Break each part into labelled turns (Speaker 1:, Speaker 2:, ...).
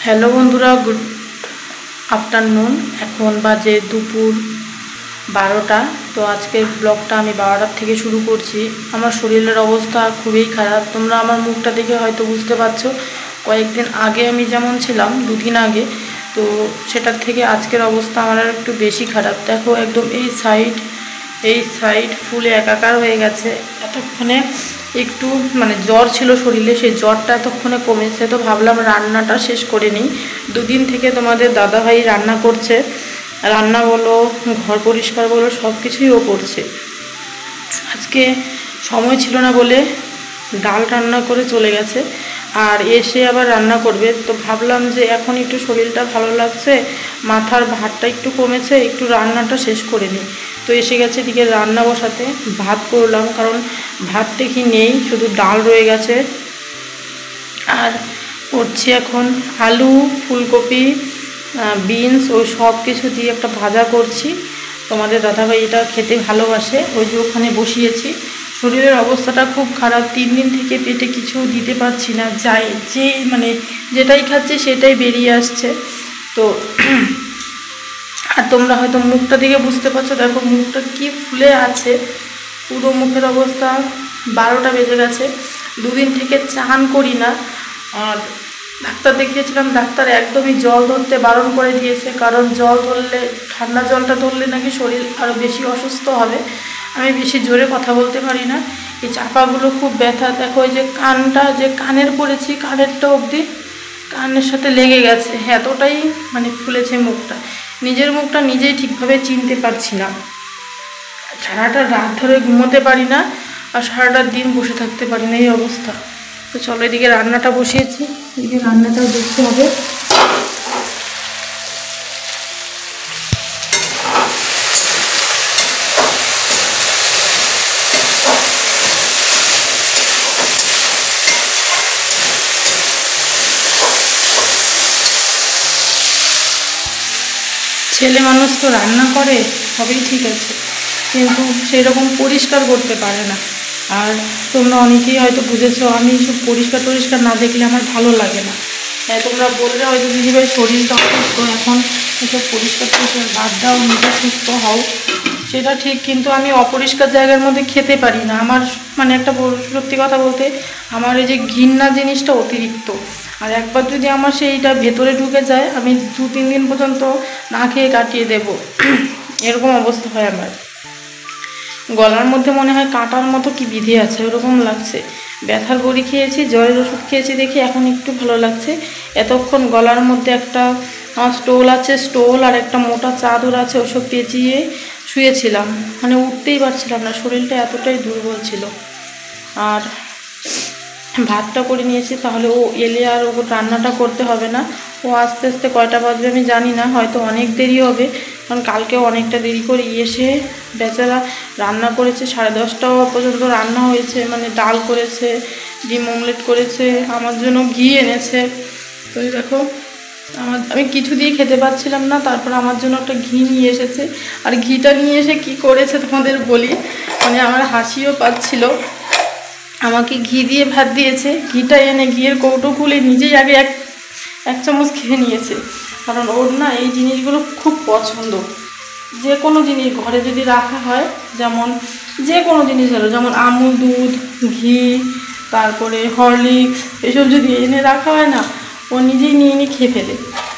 Speaker 1: Hello বন্ধুরা, good afternoon. এখন বাজে দুপুর 12টা। তো আজকের ব্লগটা আমি 12টার থেকে শুরু করছি। আমার শরীরের অবস্থা খুবই খারাপ। তোমরা আমার মুখটা দেখে হয়তো বুঝতে পারছো কয়েকদিন আগে আমি যেমন ছিলাম, দুদিন আগে, তো সেটার থেকে আজকের অবস্থা আমার আর একটু বেশি খারাপ। দেখো, একদম এই সাইড ফুলে একাকার হয়ে গেছে। এতক্ষণে একটু জ্বর ছিল শরীরে, সেই জ্বরটা এতক্ষণে কমেছে। তো ভাবলাম রান্নাটা শেষ করে নিই। দুদিন থেকে তোমাদের দাদাভাই রান্না করছে, রান্না বলো, ঘর পরিষ্কার বলো, সব কিছুই ও করছে। আজকে সময় ছিল না বলে ডাল রান্না করে চলে গেছে, আর এসে আবার রান্না করবে। তো ভাবলাম যে এখন একটু শরীরটা ভালো লাগছে, মাথার ভারটা একটু কমেছে, একটু রান্নাটা শেষ করে নিই। তো এসে গেছে এদিকে রান্না বসাতে। ভাত করলাম, কারণ ভাত দেখি নেই, শুধু ডাল রয়ে গেছে। আর করছি এখন আলু, ফুলকপি, বিনস, ওই সব কিছু দিয়ে একটা ভাজা করছি। তোমাদের দাদাভাই এটা খেতে ভালোবাসে, ওই যে ওখানে বসিয়েছি। শরীরের অবস্থাটা খুব খারাপ, 3 দিন থেকে পেটে কিছু দিতে পারছি না, যেটাই খাচ্ছি সেটাই বেরিয়ে আসছে। তো আর তোমরা হয়তো মুখটা দেখে বুঝতে পারছো, দেখো মুখটা কি ফুলে আছে, পুরো মুখের অবস্থা। 12টা বেজে গেছে, দুদিন থেকে চান করি না। আর ডাক্তার দেখিয়েছিলাম, ডাক্তার একদমই জল ধরতে বারণ করে দিয়েছে, কারণ জল ধরলে, ঠান্ডা জলটা ধরলে নাকি শরীর আরও বেশি অসুস্থ হবে। আমি বেশি জোরে কথা বলতে পারি না, এই চাপাগুলো খুব ব্যথা। দেখো এই যে কানটা, যে কানের পরেছি, কানেরটা অবধি কানের সাথে লেগে গেছে, এতটাই ফুলেছে মুখটা। নিজের মুখটা নিজেই ঠিকভাবে চিনতে পারছি না। সারাটা রাত ধরে ঘুমোতে পারি না, আর সারাটা দিন বসে থাকতে পারি না, এই অবস্থা। তো চলো, এদিকে রান্নাটা বসিয়েছি, এদিকে রান্নাটাও দেখতে হবে। ছেলে মানুষ তো রান্না করে, সবই ঠিক আছে, কিন্তু সেই রকম পরিষ্কার করতে পারে না। আর তোমরা অনেকেই হয়তো বুঝেছো, আমি সব পরিষ্কার না দেখলে আমার ভালো লাগে না। হ্যাঁ, তোমরা বললে হয়তো দিদিভাই শরীরটা অসুস্থ, এখন এসব পরিষ্কার বাদ দাও, নিজে সুস্থ হও, সেটা ঠিক, কিন্তু আমি অপরিষ্কার জায়গার মধ্যে খেতে পারি না। আমার একটা সত্যি কথা বলতে, আমার এই যে ঘৃণা জিনিসটা অতিরিক্ত। আর একবার যদি আমার সেইটা ভেতরে ঢুকে যায়, আমি 2-3 দিন পর্যন্ত না খেয়ে কাটিয়ে দেব, এরকম অবস্থা হয় আমার। গলার মধ্যে মনে হয় কাঁটার মতো কি বিধে আছে, ওরকম লাগছে। ব্যথার বড়ি খেয়েছি, জ্বরের ওষুধ খেয়েছি দেখি এখন একটু ভালো লাগছে। এতক্ষণ গলার মধ্যে একটা স্টোল আছে, স্টোল আর একটা মোটা চাদর আছে, ওসব পেঁচিয়ে শুয়েছিলাম, উঠতেই পারছিলাম না, শরীরটা এতটাই দুর্বল ছিল। আর ভাতটা করে নিয়েছি, তাহলে ও এলে আর ও রান্নাটা করতে হবে না। ও আস্তে আস্তে কয়টা বাজবে আমি জানি না, হয়তো অনেক দেরি হবে, কারণ কালকেও অনেকটা দেরি করে এসে বেচারা রান্না করেছে। 10:30টা পর্যন্ত রান্না হয়েছে, ডাল করেছে, ডিম অমলেট করেছে, আমার জন্য ঘি এনেছে। তো দেখো, আমি কিছু দিয়ে খেতে পাচ্ছিলাম না, তারপর আমার জন্য একটা ঘি নিয়ে এসেছে। আর ঘিটা নিয়ে এসে কি করেছে তোমাদের বলি, আমার হাসিও পাচ্ছিল। আমাকে ঘি দিয়ে ভাত দিয়েছে, ঘিটা এনে ঘিয়ের কৌটো খুলে নিজেই আগে এক চামচ খেয়ে নিয়েছে, কারণ ওর না এই জিনিসগুলো খুব পছন্দ। যে কোনো জিনিস ঘরে যদি রাখা হয়, যেমন যে কোনো জিনিস হলো, যেমন আমুল দুধ, ঘি, তারপরে হরলিক্স, এসব যদি এনে রাখা হয় না, ও নিজেই নিয়ে খেয়ে ফেলে,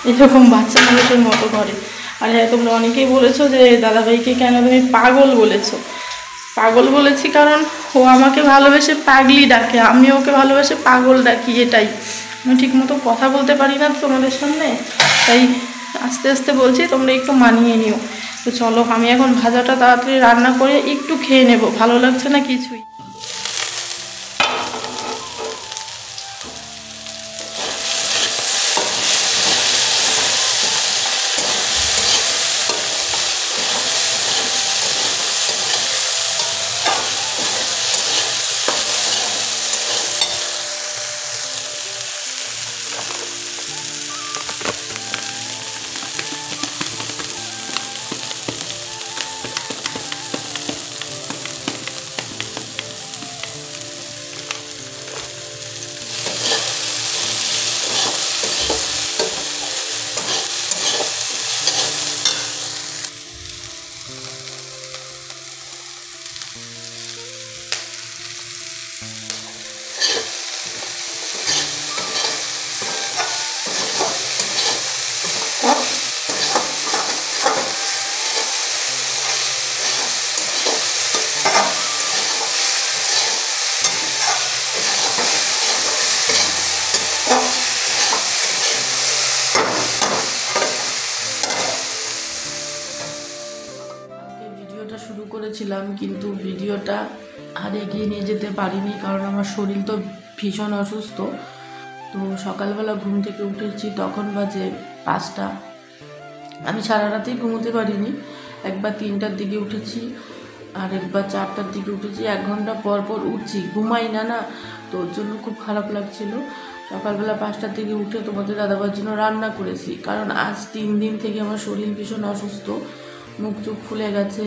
Speaker 1: এরকম বাচ্চা মানুষের মতো করে। আর হ্যাঁ, তোমরা অনেকেই বলেছো যে দাদাভাইকে কেন তুমি পাগল বলেছো। পাগল বলেছি কারণ ও আমাকে ভালোবেসে পাগলি ডাকে, আমি ওকে ভালোবেসে পাগল ডাকি, এটাই। আমি ঠিকমতো কথা বলতে পারি না তোমাদের সামনে, তাই আস্তে আস্তে বলছি, তোমরা একটু মানিয়ে নিও। তো চলো, আমি এখন ভাজাটা তাড়াতাড়ি রান্না করে একটু খেয়ে নেব, ভালো লাগছে না কিছুই।
Speaker 2: করেছিলাম, কিন্তু ভিডিওটা আর এগিয়ে নিয়ে যেতে পারিনি, কারণ আমার শরীর তো ভীষণ অসুস্থ। তো সকালবেলা ঘুম থেকে উঠেছি, তখন বাজে 5টা। আমি সারা রাতেই ঘুমোতে পারিনি, একবার 3টার দিকে উঠেছি আর একবার 4টার দিকে উঠেছি। 1 ঘন্টা পর পর উঠছি, ঘুমাই না না, তো ওর জন্য খুব খারাপ লাগছিল। সকালবেলা 5টার দিকে উঠে তোমাদের দাদাবার জন্য রান্না করেছি, কারণ আজ 3 দিন থেকে আমার শরীর ভীষণ অসুস্থ, মুখ চোখ ফুলে গেছে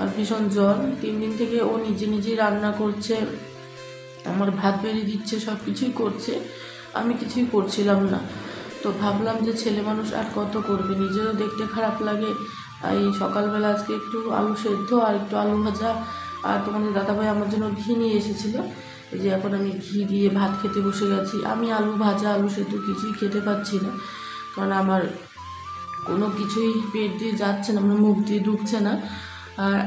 Speaker 2: আর ভীষণ জ্বর। 3 দিন থেকে ও নিজে নিজেই রান্না করছে, আমার ভাত বেরিয়ে দিচ্ছে, সব কিছুই করছে, আমি কিছুই করছিলাম না। তো ভাবলাম যে ছেলে মানুষ আর কত করবে, নিজেরও দেখতে খারাপ লাগে। এই সকালবেলা আজকে একটু আলু সেদ্ধ আর একটু আলু ভাজা, আর তোমাদের দাদাভাই আমার জন্য ঘি নিয়ে এসেছিলো। এই যে এখন আমি ঘি দিয়ে ভাত খেতে বসে গেছি। আমি আলু ভাজা আলু সেদ্ধ কিছুই খেতে পাচ্ছি না, কারণ আমার কোনো কিছুই পেট দিয়ে যাচ্ছে না, আমার মুখ দিয়ে ঢুকছে না, আর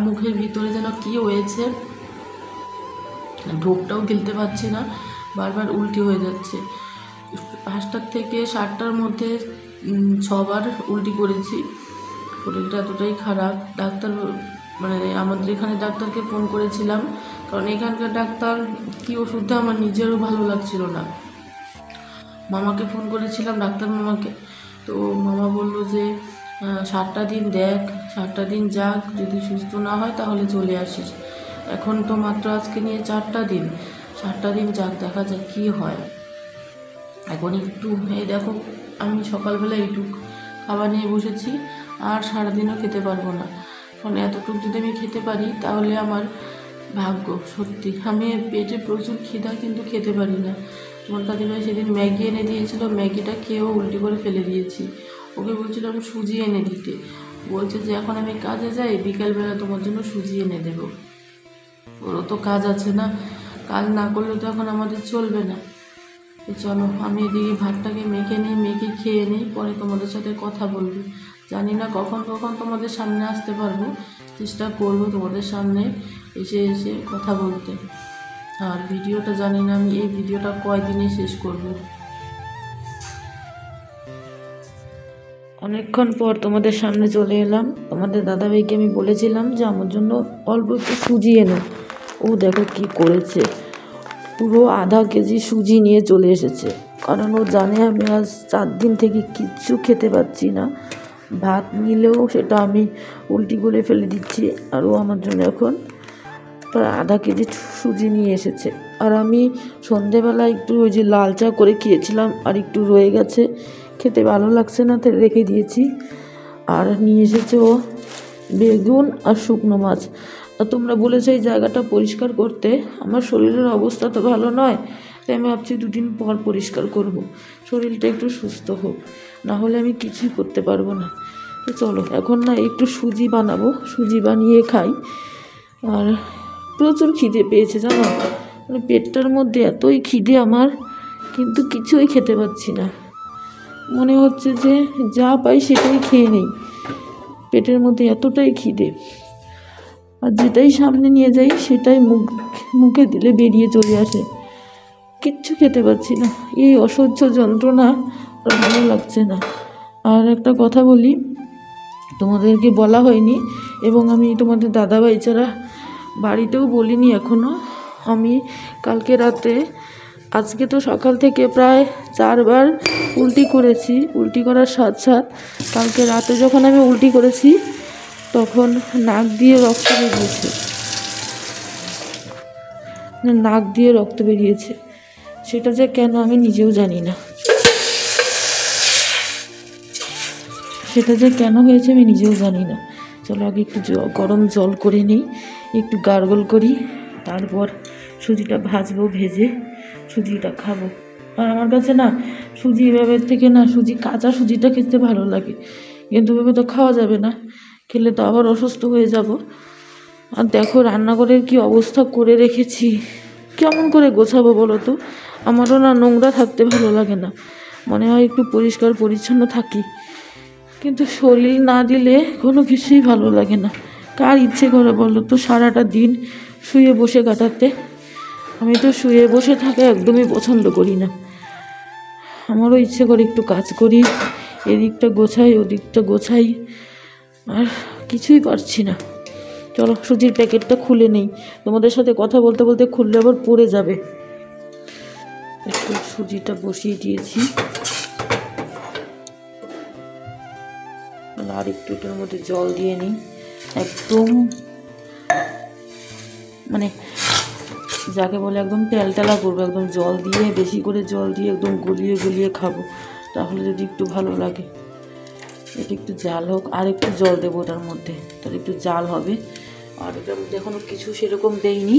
Speaker 2: মুখের ভিতরে যেন কী হয়েছে, ঢোকটাও গিলতে পারছি না, বারবার উল্টি হয়ে যাচ্ছে। 5টার থেকে 7টার মধ্যে 6বার উল্টি করেছি। শরীরটা এতটাই খারাপ, ডাক্তার মানে আমাদের এখানে ডাক্তারকে ফোন করেছিলাম, কারণ এখানকার ডাক্তার কী ওষুধ দেয় আমার নিজেরও ভালো লাগছিল না। মামাকে ফোন করেছিলাম, ডাক্তার মামাকে, তো মামা বলল যে 7টা দিন দেখ, 7টা দিন যাক, যদি সুস্থ না হয় তাহলে চলে আসিস। এখন তো মাত্র আজকে নিয়ে 4টা দিন, 7টা দিন যাক, দেখা যাক কী হয়। এখন একটু এই দেখো, আমি সকালবেলা এইটুক খাবার নিয়ে বসেছি, আর সারাদিনও খেতে পারবো না, কারণ এতটুকু যদি আমি খেতে পারি তাহলে আমার ভাগ্য। সত্যি আমি পেটে প্রচুর খিদা, কিন্তু খেতে পারি না। তোমার দাদিভাই সেদিন ম্যাগি এনে দিয়েছিল, ম্যাগিটা খেয়েও উল্টি করে ফেলে দিয়েছি। ওকে বলছিলাম সুজি এনে দিতে, বলছে যে এখন আমি কাজে যাই, বিকালবেলা তোমার জন্য সুজি এনে দেবো। ওরও তো কাজ আছে না, কাজ না করলে তো এখন আমাদের চলবে না। তো চলো আমি এদিকে ভাতটাকে মেখে নিই, মেখে খেয়ে নিই, পরে তোমাদের সাথে কথা বলবো। জানি না কখন তোমাদের সামনে আসতে পারবো, চেষ্টা করবো তোমাদের সামনে এসে কথা বলতে। আর ভিডিওটা জানি না আমি এই ভিডিওটা কয়দিনে শেষ করব। অনেকক্ষণ পর তোমাদের সামনে চলে এলাম। তোমাদের দাদাভাইকে আমি বলেছিলাম যে আমার জন্য অল্প একটু সুজি এনো, ও দেখো কি করেছে, পুরো আধা কেজি সুজি নিয়ে চলে এসেছে, কারণ ও জানে আমি আজ 4 দিন থেকে কিচ্ছু খেতে পাচ্ছি না। ভাত নিলেও সেটা আমি উল্টি করে ফেলে দিচ্ছি, আর ও আমার জন্য এখন প্রায় আধা কেজি সুজি নিয়ে এসেছে। আর আমি সন্ধেবেলা একটু ওই যে লাল চা করে খেয়েছিলাম, আর একটু রয়ে গেছে, খেতে ভালো লাগছে না, তাই রেখে দিয়েছি। আর নিয়ে এসেছে ও বেগুন আর শুকনো মাছ। আর তোমরা বলেছো এই জায়গাটা পরিষ্কার করতে, আমার শরীরের অবস্থা তো ভালো নয়, তাই আমি ভাবছি 2 দিন পর পরিষ্কার করব, শরীরটা একটু সুস্থ হোক, না হলে আমি কিছুই করতে পারবো না। তো চলো এখন না একটু সুজি বানাবো, সুজি বানিয়ে খাই। আর প্রচুর খিদে পেয়েছে জানো, মানে পেটটার মধ্যে এতই খিদে আমার, কিন্তু কিছুই খেতে পাচ্ছি না, মনে হচ্ছে যে যা পাই সেটাই খেয়ে নেই, পেটের মধ্যে এতটাই খিদে। আর যেটাই সামনে নিয়ে যাই সেটাই মুখে দিলে বেরিয়ে চলে আসে, কিচ্ছু খেতে পাচ্ছি না, এই অসহ্য যন্ত্রণা আর ভালো লাগছে না। আর একটা কথা বলি, তোমাদেরকে বলা হয়নি, এবং আমি তোমাদের দাদাভাই ছাড়া বাড়িতেও বলিনি এখনও, আমি কালকে রাতে, আজকে তো সকাল থেকে প্রায় 4বার উল্টি করেছি। উল্টি করার সাথে কালকে রাতে যখন আমি উল্টি করেছি তখন নাক দিয়ে রক্ত বেরিয়েছে, নাক দিয়ে রক্ত বেরিয়েছে, সেটা যে কেন আমি নিজেও জানি না, সেটা যে কেন হয়েছে আমি নিজেও জানি না। চলো আগে একটু গরম জল করে নিই, একটু গার্গল করি, তারপর সুজিটা ভাজবো, ভেজে সুজিটা খাবো। আর আমার কাছে না সুজি এভাবে থেকে না, সুজি কাঁচা সুজিটা খেতে ভালো লাগে, কিন্তু এভাবে তো খাওয়া যাবে না, খেলে তো আবার অসুস্থ হয়ে যাব। আর দেখো রান্নাঘরের কি অবস্থা করে রেখেছি, কেমন করে গোছাবো বলো তো, আমারও না নোংরা থাকতে ভালো লাগে না, মনে হয় একটু পরিষ্কার পরিচ্ছন্ন থাকি, কিন্তু শরীর না দিলে কোনো কিছুই ভালো লাগে না। কার ইচ্ছে করে বলো তো সারাটা দিন শুয়ে বসে কাটাতে, আমি তো শুয়ে বসে থাকা একদমই পছন্দ করি না, আমারও ইচ্ছে করে একটু কাজ করি, এদিকটা গোছাই ওদিকটা গোছাই, আর কিছুই পারছি না। চলো সুজির প্যাকেটটা খুলে নেই, তোমাদের সাথে কথা বলতে বলতে খুললে আবার পড়ে যাবে। একটু সুজিটা বসিয়ে দিয়েছি, আর একটু এটার মধ্যে জল দিয়ে নিই, একদম মানে যাকে বলে একদম তেলতেলা করবো, একদম জল দিয়ে, বেশি করে জল দিয়ে একদম গলিয়ে গলিয়ে খাবো, তাহলে যদি একটু ভালো লাগে। এটা একটু জাল হোক, আর একটু জল দেবো ওটার মধ্যে, তাহলে একটু জাল হবে। আর এটার মধ্যে এখনও কিছু সেরকম দেইনি,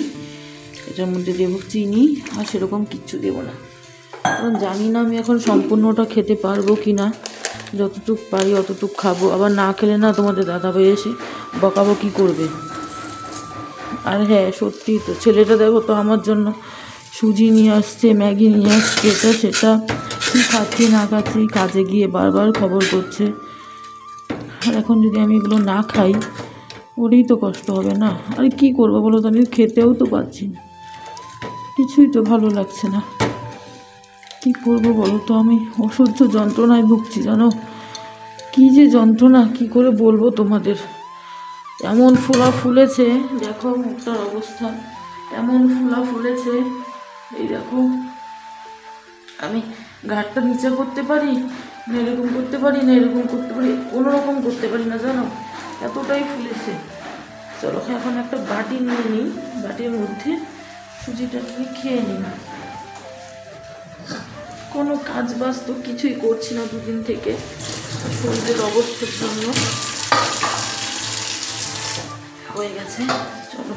Speaker 2: এটার মধ্যে দেবো চিনি, আর সেরকম কিচ্ছু দেবো না, কারণ জানি না আমি এখন সম্পূর্ণটা খেতে পারবো কি না। যতটুক পারি অতটুক খাবো, আবার না খেলে না তোমাদের দাদাভাই এসে বকাবকি করবে। আর হ্যাঁ সত্যি তো, ছেলেটা দেখো তো আমার জন্য সুজি নিয়ে আসছে, ম্যাগি নিয়ে আসছে, এটা সেটা, কী খাচ্ছি না খাচ্ছি কাজে গিয়ে বারবার খবর করছে। আর এখন যদি আমি এগুলো না খাই, ওরই তো কষ্ট হবে না। আর কি করবো বলো তো, আমি খেতেও তো পাচ্ছি না, কিছুই তো ভালো লাগছে না। কি করবো বলো তো, আমি অসহ্য যন্ত্রণায় ভুগছি জানো, কি যে যন্ত্রণা, কি করে বলবো তোমাদের। এমন ফুলা ফুলেছে, দেখো মুখটার অবস্থা, এমন ফুলা ফুলেছে, এই দেখো। আমি ঘাটটা নিচে করতে পারি না, এরকম করতে পারি না, এরকম করতে পারি, কোনো রকম করতে পারি না জানো, এতটাই ফুলেছে। চলো এখন একটা বাটি নিয়ে নিই, বাটির মধ্যে সুজিটা নিয়ে খেয়ে নিই। কোনো কাজ বাজ তো কিছুই করছি না দুদিন থেকে, শরীরের অবস্থার জন্য হয়ে গেছে। চলো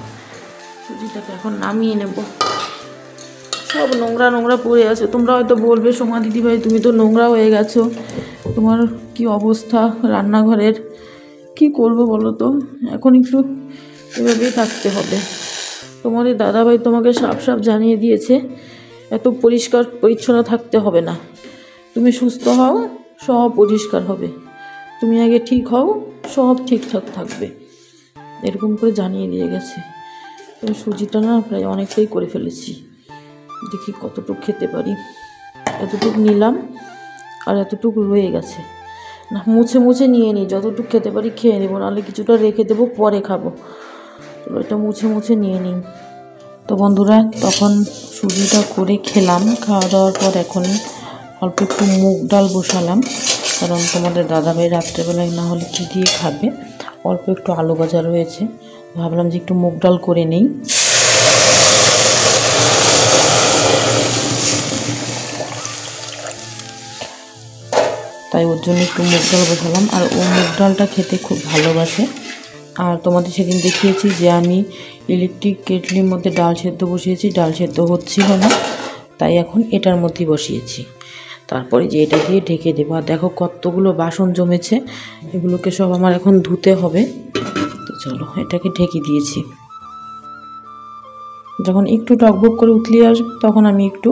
Speaker 2: সুজিটাকে এখন নামিয়ে নেব। সব নোংরা নোংরা পড়ে আছে, তোমরা হয়তো বলবে সোমা দিদিভাই তুমি তো নোংরা হয়ে গেছো, তোমার কি অবস্থা রান্নাঘরের। কি করবো বলো তো, এখন একটু এভাবেই থাকতে হবে। তোমাদের দাদাভাই তোমাকে সাফ সাফ জানিয়ে দিয়েছে এত পরিষ্কার পরিচ্ছন্ন থাকতে হবে না, তুমি সুস্থ হও সব পরিষ্কার হবে, তুমি আগে ঠিক হও সব ঠিকঠাক থাকবে, এরকম করে জানিয়ে দিয়ে গেছে। তো সুজিটা না প্রায় অনেকটাই করে ফেলেছি, দেখি কতটুকু খেতে পারি। এতটুকু নিলাম আর এতটুকু রয়ে গেছে, না মুছে মুছে নিয়ে নিই, যতটুকু খেতে পারি খেয়ে নেবো, নাহলে কিছুটা রেখে দেবো পরে খাবো। তো এটা মুছে মুছে নিয়ে নিই। তো বন্ধুরা তখন সুজিটা করে খেলাম, খাওয়া দাওয়ার পর এখন অল্প একটু মুগ ডাল বসালাম, কারণ তোমাদের দাদাভাই রাত্রেবেলায় না হলে কী দিয়ে খাবে। অল্প একটু আলু ভাজা রয়েছে, ভাবলাম যে একটু মুগ ডাল করে নেই। তাই ওর জন্য একটু মুগ ডাল বসালাম, আর ও মুগ ডালটা খেতে খুব ভালোবাসে। আর তোমাদের সেদিন দেখিয়েছি যে আমি ইলেকট্রিক কেটলির মধ্যে ডাল সেদ্ধ বসিয়েছি, ডাল সেদ্ধ হচ্ছিল না, তাই এখন এটার মধ্যেই বসিয়েছি। তারপরে যে এটা দিয়ে ঢেকে দেবো। আর দেখো কতগুলো বাসন জমেছে, এগুলোকে সব আমার এখন ধুতে হবে। তো চলো এটাকে ঢেকে দিয়েছি, যখন একটু টকবক করে উতলিয়ে আসবে তখন আমি একটু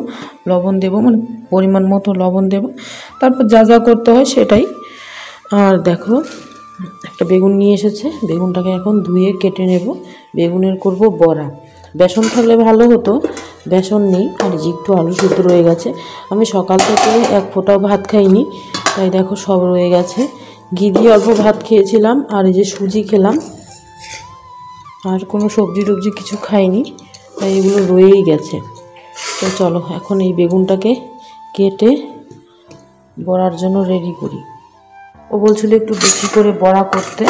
Speaker 2: লবণ দেবো, মানে পরিমাণ মতো লবণ দেব, তারপর যা যা করতে হয় সেটাই। আর দেখো একটা বেগুন নিয়ে এসেছে, বেগুনটাকে এখন ধুয়ে কেটে নেব, বেগুনের করব বড়া। বেসন থাকলে ভালো হতো, বেসন নেই, আর যে একটু আলু সিদ্ধ রয়ে গেছে। আমি সকাল থেকে এক ফোঁটাও ভাত খাইনি, তাই দেখো সব রয়ে গেছে। ঘি দিয়ে অল্প ভাত খেয়েছিলাম, আর এই যে সুজি খেলাম, আর কোনো সবজি টবজি কিছু খাইনি, তাই এগুলো রয়েই গেছে। তো চলো এখন এই বেগুনটাকে কেটে বড়ার জন্য রেডি করি। ও বলছিল একটু বেশি করে বড়া করতে,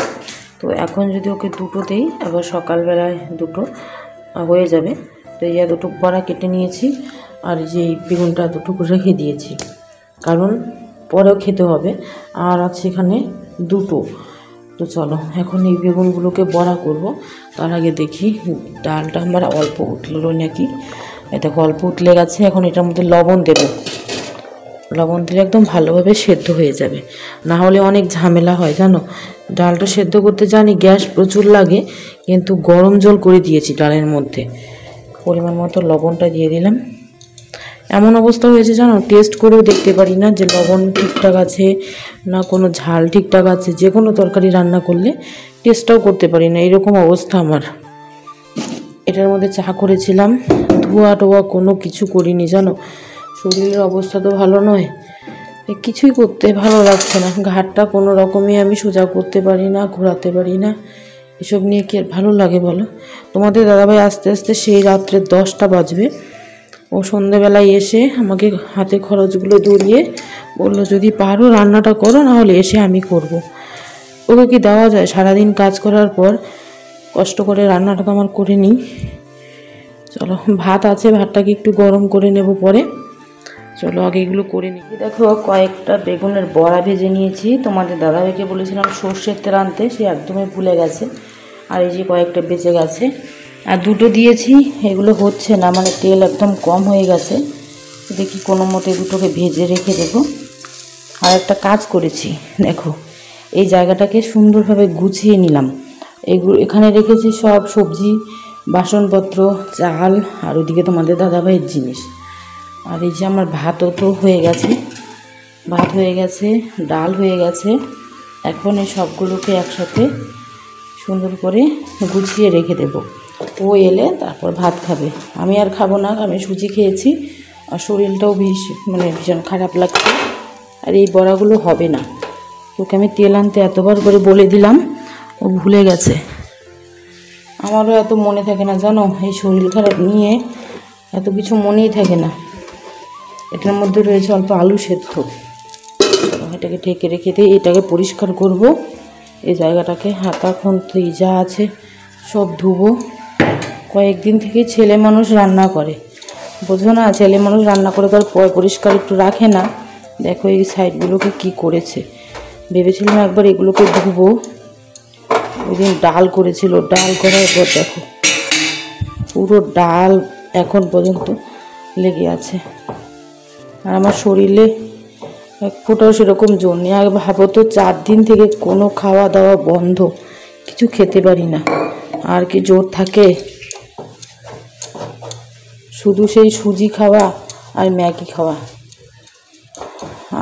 Speaker 2: তো এখন যদি ওকে দুটো দেই, আবার সকালবেলায় দুটো হয়ে যাবে। তো এই দুটুকু বড়া কেটে নিয়েছি, আর যে এই বেগুনটা দুটুকু রেখে দিয়েছি, কারণ পরেও খেতে হবে, আর আছে এখানে দুটো। তো চলো এখন এই বেগুনগুলোকে বড়া করব। তার আগে দেখি ডালটা আমার অল্প উঠলো নাকি, এটা অল্প উঠলে গেছে। এখন এটার মধ্যে লবণ দেব, লবণ দিলে একদম ভালোভাবে সেদ্ধ হয়ে যাবে, না হলে অনেক ঝামেলা হয় জানো। ডালটা সেদ্ধ করতে জানি গ্যাস প্রচুর লাগে, কিন্তু গরম জল করে দিয়েছি ডালের মধ্যে। পরিমাণ মতো লবণটা দিয়ে দিলাম। এমন অবস্থা হয়েছে জানো, টেস্ট করেও দেখতে পারি না যে লবণ ঠিকঠাক আছে না, কোনো ঝাল ঠিকঠাক আছে। যে কোনো তরকারি রান্না করলে টেস্টটাও করতে পারি না, এরকম অবস্থা আমার। এটার মধ্যে চা করেছিলাম, ধোয়া টোয়া কোনো কিছু করিনি জানো, শরীরের অবস্থা তো ভালো নয়, কিছুই করতে ভালো লাগছে না। ঘাটটা কোনো রকমই আমি সোজা করতে পারি না, ঘোরাতে পারি না, এসব নিয়ে কি আর ভালো লাগে বলো? তোমাদের দাদাভাই আস্তে আস্তে সেই রাত্রে 10টা বাজবে। ও সন্ধেবেলায় এসে আমাকে হাতে খরচগুলো ধরিয়ে বললো, যদি পারো রান্নাটা করো, নাহলে এসে আমি করব। ওকে কি দেওয়া যায়? সারাদিন কাজ করার পর কষ্ট করে রান্নাটা তো আমার করে নিই। চলো, ভাত আছে, ভাতটাকে একটু গরম করে নেব পরে। চলো আগে এগুলো করে নিই। দেখো, কয়েকটা বেগুনের বড়া ভেজে নিয়েছি। তোমাদের দাদাভাইকে বলেছিলাম সর্ষের তেল আনতে, সে একদমই ভুলে গেছে। আর এই যে কয়েকটা বেঁচে গেছে, আর দুটো দিয়েছি, এগুলো হচ্ছে না, মানে তেল একদম কম হয়ে গেছে। দেখি কোনো মতে দুটোকে ভেজে রেখে দেবো। আর একটা কাজ করেছি, দেখো এই জায়গাটাকে সুন্দরভাবে গুছিয়ে নিলাম। এখানে রেখেছি সব সবজি, বাসনপত্র, চাল, আর ওইদিকে তোমাদের দাদাভাইয়ের জিনিস। আর এই যে আমার ভাতও তো হয়ে গেছে, ভাত হয়ে গেছে, ডাল হয়ে গেছে। এখন এই সবগুলোকে একসাথে সুন্দর করে গুছিয়ে রেখে দেব। ও এলে তারপর ভাত খাবে, আমি আর খাবো না, আমি সুজি খেয়েছি। আর শরীরটাও ভীষণ খারাপ লাগছে। আর এই বড়াগুলো হবে না, ওকে আমি তেল আনতে এতবার করে বলে দিলাম, ও ভুলে গেছে। আমারও এত মনে থাকে না জানো, এই শরীর খারাপ নিয়ে এত কিছু মনেই থাকে না। এটার মধ্যে রয়েছে অল্প আলু সেদ্ধ, এটাকে ঢেকে রেখে দিয়ে এটাকে পরিষ্কার করব। এই জায়গাটাকে হাতা খুন্তি যা আছে সব ধুবো। কয়েকদিন থেকে ছেলে মানুষ রান্না করে, বোঝো না, ছেলে মানুষ রান্না করে তার পরিষ্কার একটু রাখে না। দেখো এই সাইডগুলোকে কি করেছে। ভেবেছিলাম একবার এগুলোকে ধুবো, ওই দিন ডাল করেছিল, ডাল করার পর দেখো পুরো ডাল এখন পর্যন্ত লেগে আছে। আর আমার শরীরে এক ফোঁটাও সেরকম জোর নেই। আর ভাবো তো 4 দিন থেকে কোনো খাওয়া দাওয়া বন্ধ, কিছু খেতে পারি না। আর কি জোর থাকে? শুধু সেই সুজি খাওয়া আর ম্যাগি খাওয়া।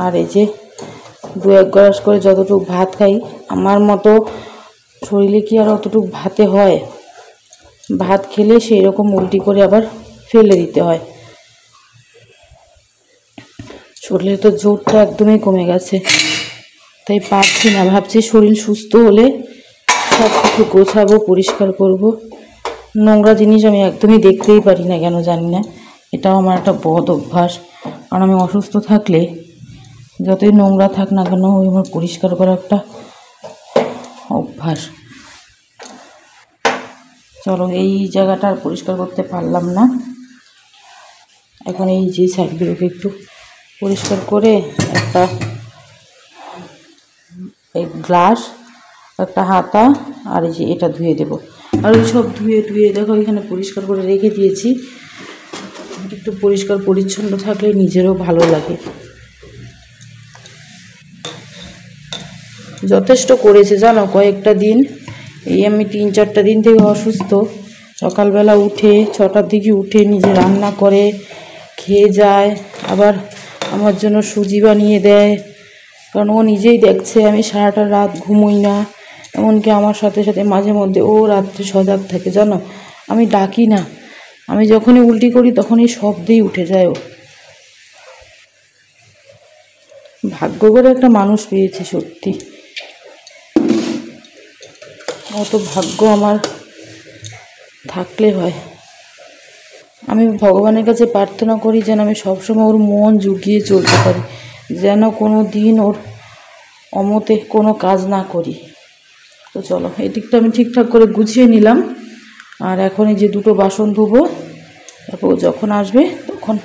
Speaker 2: আর এই যে 2-1 গ্লাস করে যতটুকু ভাত খাই, আমার মতো শরীরে কি আর অতটুকু ভাতে হয়? ভাত খেলে সেই রকম উল্টি করে আবার ফেলে দিতে হয়। শরীরে তো জোরটা একদমই কমে গেছে, তাই পারছি না। ভাবছি শরীর সুস্থ হলে সব কিছু গোছাবো, পরিষ্কার করব। নোংরা জিনিস আমি একদমই দেখতেই পারি না, কেন জানি না। এটাও আমার একটা বদ অভ্যাস, কারণ আমি অসুস্থ থাকলে যতই নোংরা থাক না কেন, ওই আমার পরিষ্কার করা একটা অভ্যাস। চলো, এই জায়গাটা আর পরিষ্কার করতে পারলাম না। এখন এই যে সাইডগুলোকে একটু পরিষ্কার করে একটা এই গ্লাস, একটা হাতা, আর এই যে এটা ধুয়ে দেব। আর ওই সব ধুয়ে দেখো এখানে পরিষ্কার করে রেখে দিয়েছি। একটু পরিষ্কার পরিচ্ছন্ন থাকলে নিজেরও ভালো লাগে। যথেষ্ট করেছে জানো, কয়েকটা দিন, এই আমি 3-4টা দিন থেকে অসুস্থ। সকালবেলা উঠে 6টার দিকে উঠে নিজে রান্না করে খেয়ে যায়, আবার আমার জন্য সুজি বানিয়ে দেয়। কারণ ও নিজেই দেখছে আমি সারাটা রাত ঘুমোই না, এমনকি আমার সাথে সাথে মাঝে মধ্যে ও রাত্রে সজাগ থাকে জানো। আমি ডাকি না, আমি যখনই উল্টি করি তখনই শব্দেই উঠে যায় ও। ভাগ্য করে একটা মানুষ পেয়েছি সত্যি, অত ভাগ্য আমার থাকলে হয়। আমি ভগবানের কাছে প্রার্থনা করি যেন আমি সবসময় ওর মন জুগিয়ে চলতে পারি, যেন কোনো দিন ওর অমতে কোনো কাজ না করি। তো চলো, এদিকটা আমি ঠিকঠাক করে গুছিয়ে নিলাম। আর এখন এই যে 2টো বাসন ধুবো, তারপর যখন আসবে তখন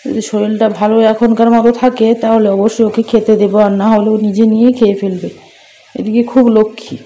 Speaker 2: যদি শরীরটা ভালো এখনকার মতো থাকে তাহলে অবশ্যই ওকে খেতে দেবো, আর না হলে ও নিজে নিয়ে খেয়ে ফেলবে। এদিকে খুব লক্ষ্মী।